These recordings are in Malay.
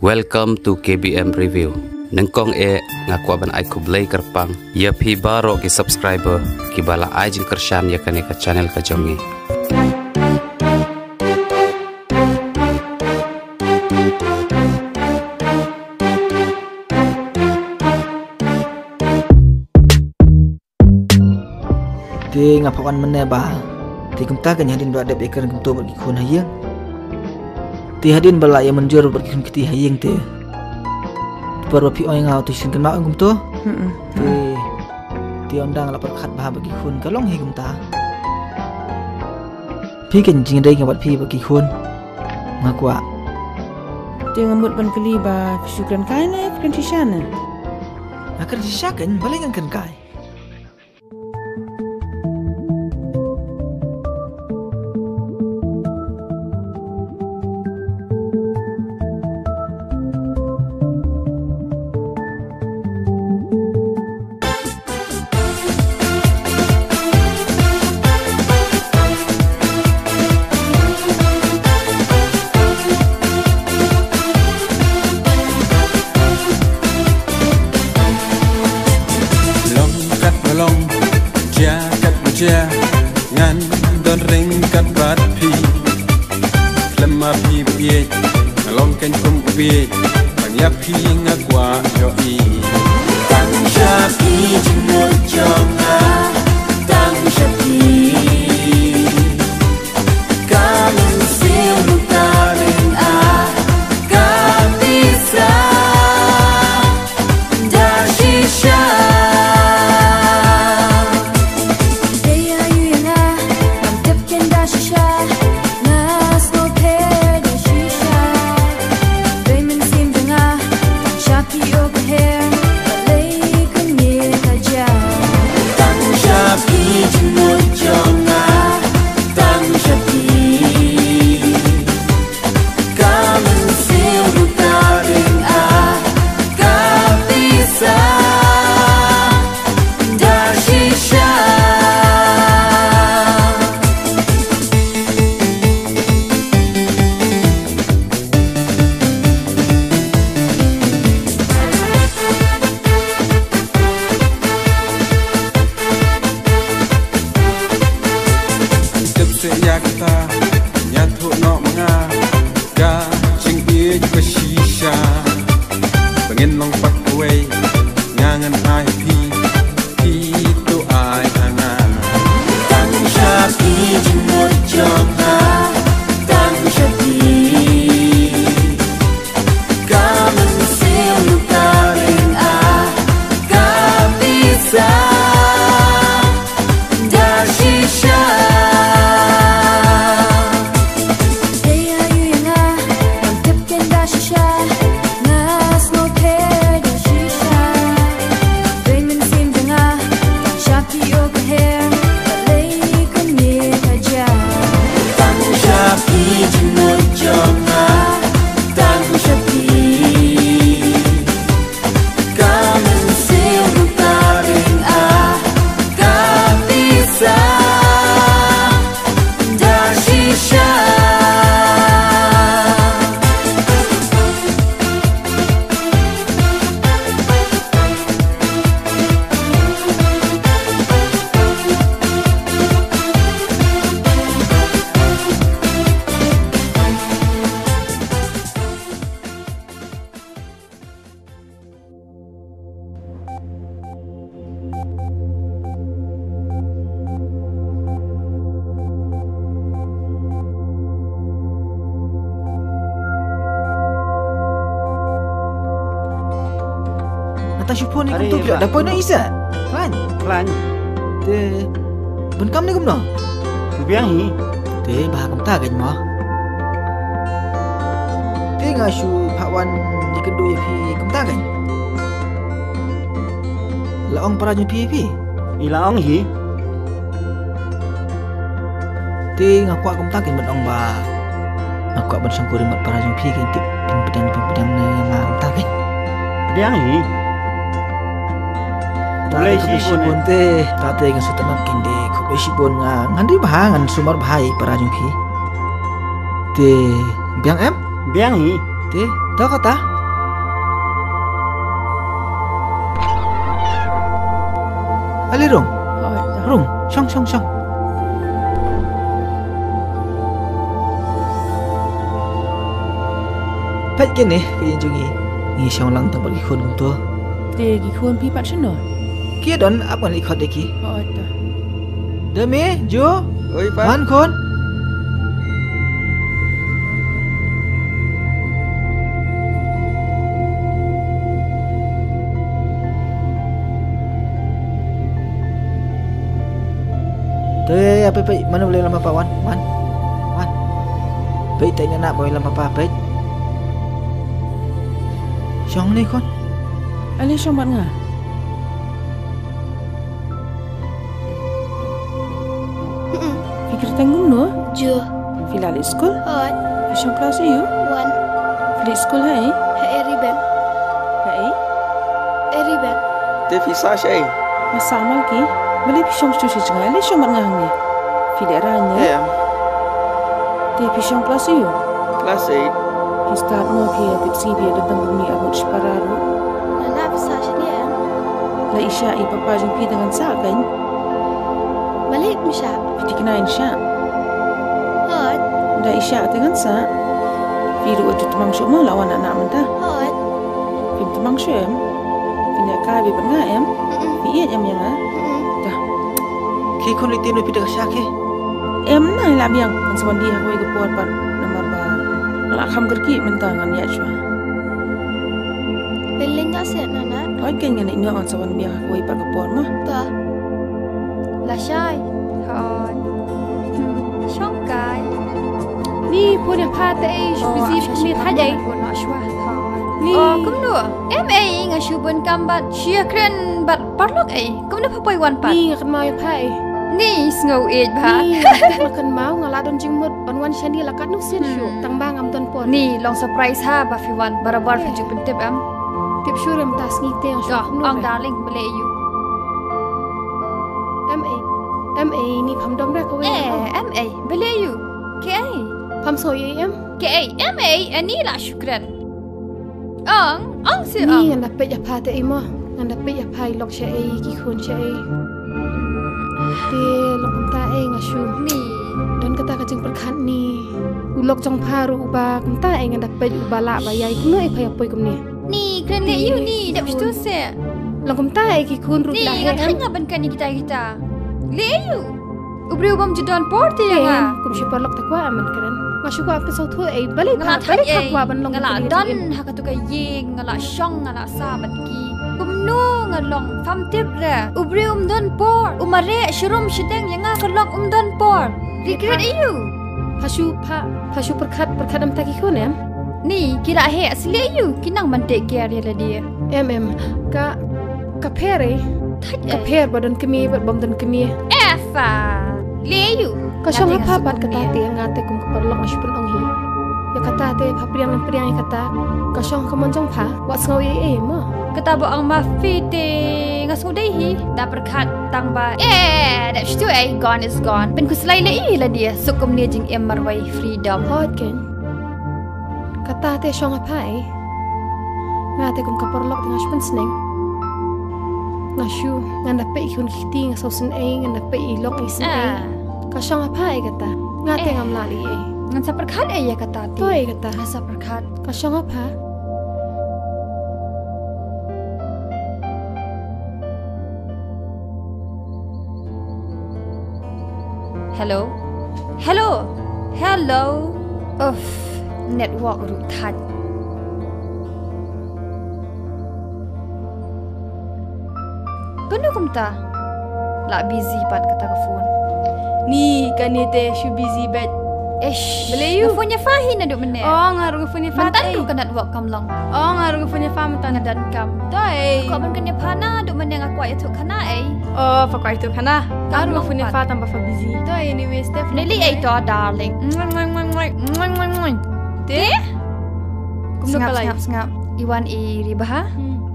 Welcome to KBM Review. Nengkong ngakwa ban ai kublai kerpang. Ya pi baro ki subscriber ki bala ai jin kershan ya kane ka channel ka jongi. Ti ngapawan meneba. Ti kumta kan hadin do adab ikan kumto bagi khun hayang. Ti hadin bala yang menjur bagi khun kiti hayang ti. Baru pi oi ngau tu sin kan mak kumto. Ti ondang lapar khat bah bagi khun kalong hi kumta. Pi kan jing dai ngabat pi bagi khun. Ngakwa. Ti ngamut ban kali ba syukran kai na kan tisana. Akan disyakan balai kan kai. Ngan don ring kat bat pi lema pi pi long kan kum pi bang ya pi ngakwa yo i tang sha pi jmo jonga tang sha pi kalun silu taring a kamisa dashisha Atas syupon ni kumtu pula dapat nak isa. Plan. Te benkam ni kumno. Biang hi. Te bah kumta kan mah. Te ngasu pakwan di kedua pi kumta kan. Laong para ju pi. Ilaong hi. Te ngakwa kumta kan bedong ba. Ngakwa ban sangkuri mat para ju pi kan tip pedang na ma kumta kan. Biang hi. Mulai sibon te tate ngan sutanak kinde khulai sibon ngandi bahangan sumar bahai para jumpi te biang em biang hi Te, tahu kata? Ali rong. Rong, syong. Baik ke ni, kaya jungi. Ni syong lang tempat ikut untuk. Te gikhun pi pat seno. Kia don apa ni ikut deki? Ta. Demi, Jo. Oi, Pak. Man kon. Te apa mana boleh lama Pak Wan? Wan. Baik tanya nak boleh lama Pak baik. Syong ni kon. Ali syong bat nga. Fikir tanggung no? Jo. Filali school? Hot. Syong kelas you? One. Fili school hai? Eriben. Hai? Eriben. Te fisa shay. Masa amal ki? Beli syong cuci cengai ali syong bat nga ni. Fili aranya? Em. Te syong kelas you? Class 8. Start mo kaya tipsi biya datang bumi abot separaru. Nana bisa sini em. La isya ipapajang pi dengan sa kan? Balik misha. Piti kinain siya. Hot. Da isya dengan sa. Firu atu temang syok mo lawan anak menta. Hot. Pim temang syok em. Pinya kabi pernah em. Piye em yang ah. Dah. Kaya kon litin upi dekat syake. Em na labiang kan sawan dia ko igapor par namar ba. Ngalak ham gerki mentangan ya chua. Belen tak set Nana. Oi kan ngani nyo an sawan biang ko ipa kapor mah. Ta. Lashai. Hot. Shongkai. Ni pun yang patay busy ni thajai. Namashwa. Ni. Kum nu. Ngasubun kambat syakran bat parlok kum nu papai wan pat. Ni akan mau pai. Ni ngau ba. Ni makan mau ngala don jingmut on wan shani lakat nu sin shu tang bang am ton pon. Ni long surprise ha ba fi wan barabar fi jupin tip am. Tip syuram tas ngi te Oh, ang darling bele you. MA ni pham dom ra ko we. MA bele you. Ke Pham so ye em. ke MA ani la shukran. Ang si Ni nganda pe ya patay mo. Nganda pe ya pai lok sha ki khun sha Te lok ta ngasu. ni. Don kata kacing perkhat ni. Ulok jong paru ba kunta nganda pe ubala ba yai kuno phaya poi kum ni. Ni kren le you ni dap stu se. Longkum ta ki khun ru Ni la he. ngatanya ban kan ni kita. Le you. Ubri ubam jidon porti ya nga. Kum shi parlok ta kwa aman kren. Ngasu ko apin sau thu balik Ngala balik thai kwa ban long ngala don hakatu ka yeng ngala syong ngala sa ban ki. Kumno ngalong fam tip ra. Ubri don por. Umare shurum shideng yang ngalong don por. Regret you. Pashu perkhat am ta ki khun em. Ni kira he asli you kinang man take care la dia. Em ka pere. Ka per badan kemi bom dan kemi. Efa. Le you. Ka syong apa bat kata te ngate kum perlok ngasu pun ong hi. Ya kata te priang kata ka syong ka monjong pha wat ngau ye mo. Kata bo ang mafite ngasu dai hi da perkhat tang ba. That stu gone is gone. Ben kuslai la dia sukum ni jing marwai freedom. Hot ken. Kata te syong apa ngate kum ka perlok ngasu pun sneng. Ngasu nganda pe ikun kiti ngasu sen nganda pe ilok isen ka syong apa kata ngate ngam lali Ngan sa perkhat ya kata ti. Toy kata Sa perkhat. ka syong apa Hello. Network ru that. Kuno kumta. La busy pat kata ka phone. ni kanite shu busy bet Beli you. Phone nya fahin na do mene. ngaru phone Mantan ru kan network kam long. ngaru phone fam tan Ngadan kam. toy Ko ban kan nya phana do mene ngakwa itu kana fakai tu kana ngaru phone fa tambah fa busy toy anyway Definitely to darling. te kumno kalai Ngap. Iwan riba.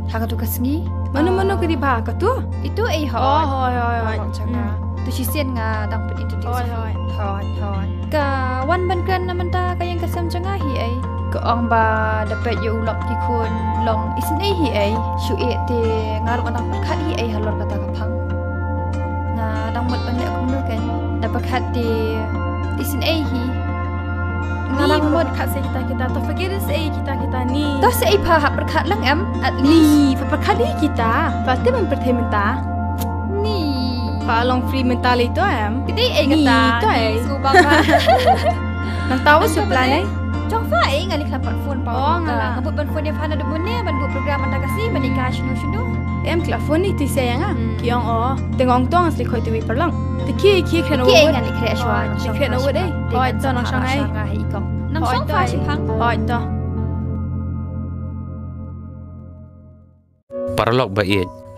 Hakatu kasngi. Mano ke di ba ka tu Itu hot. hoi Tu sisian nga dang put introduce. hoi Hot. Ka wan ban kan naman ta kayang kasam jangahi Keong ba dapat yo ulap ki khun long isin hi ai shu te ngaruk anak khat hi ai halor kata kapang na dang mot ban le kum nu kan dapat khat te isin hi Ngarang mot khat se kita to forget se kita ni to se pha hap berkhat lang am at ni perkhat kita pasti memperthe menta ni pa long free mental itu am kiti ai kata to ai su bang ba nang tahu sebelah ni Jong fa ai ngali klapat phone pa ngabut ban phone dia phana de bonne ban buat program anda kasi menikah shunu em telefon ni ti sayang kiong tengong tong asli khoi tu perlang te ki kena ki ai ngali kre shwa kena wo dei oi to nang shanghai ikong nang song fa shi phang oi to Paralog ba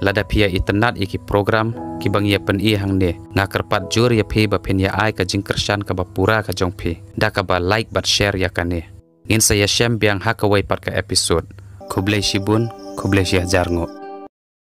lada pia internet iki program ki bang ya pen hang ne nga kerpat jur ya phe ba phen ya ai ka jing kershan ka ba pura ka jong phe da ka ba like bat share ya kane in saya shem biang hakawai pat ka episode kublai shibun kublai shi hajar ngo